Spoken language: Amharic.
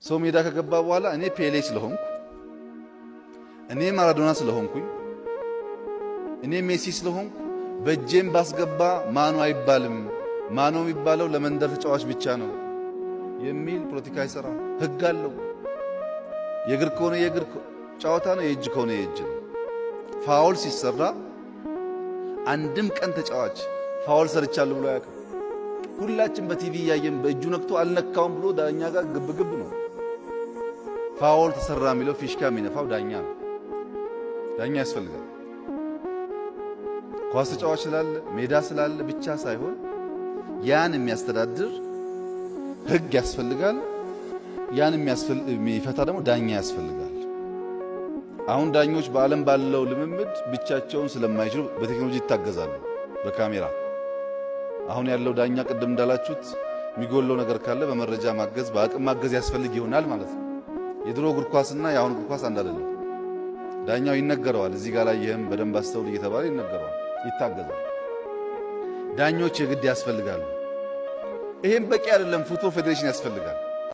ሰው ሜዳ ከገባ በኋላ እኔ ፔሌ ስለሆንኩ እኔ ማራዶና ስለሆንኩኝ እኔ ሜሲ ስለሆንኩ በእጄም ባስገባ ማኑ አይባልም፣ ማኑ የሚባለው ለመንደር ተጫዋች ብቻ ነው የሚል ፖለቲካ አይሰራም። ህግ አለው። የእግር ከሆነ የእግር ጨዋታ ነው፣ የእጅ ከሆነ የእጅ ነው። ፋውል ሲሰራ አንድም ቀን ተጫዋች ፋውል ሰርቻለሁ ብሎ አያውቅም። ሁላችን በቲቪ እያየን በእጁ ነክቶ አልነካውም ብሎ ዳኛ ጋር ግብግብ ነው። ፋውል ተሰራ የሚለው ፊሽካ የሚነፋው ዳኛ ነው። ዳኛ ያስፈልጋል። ኳስ ተጫዋች ስላለ ሜዳ ስላለ ብቻ ሳይሆን ያን የሚያስተዳድር ህግ ያስፈልጋል። ያን የሚፈታ ደግሞ ዳኛ ያስፈልጋል። አሁን ዳኞች በዓለም ባለው ልምምድ ብቻቸውን ስለማይችሉ በቴክኖሎጂ ይታገዛሉ፣ በካሜራ። አሁን ያለው ዳኛ ቅድም እንዳላችሁት የሚጎለው ነገር ካለ በመረጃ ማገዝ፣ በአቅም ማገዝ ያስፈልግ ይሆናል ማለት ነው። የድሮ እግር ኳስና የአሁን እግር ኳስ አንድ አይደለም። ዳኛው ይነገረዋል፣ እዚህ ጋር ላይ ይህም በደንብ አስተውል እየተባለ ይነገረዋል፣ ይታገዛል። ዳኞች የግድ ያስፈልጋሉ። ይሄም በቂ አይደለም። ፉትቦል ፌዴሬሽን ያስፈልጋል።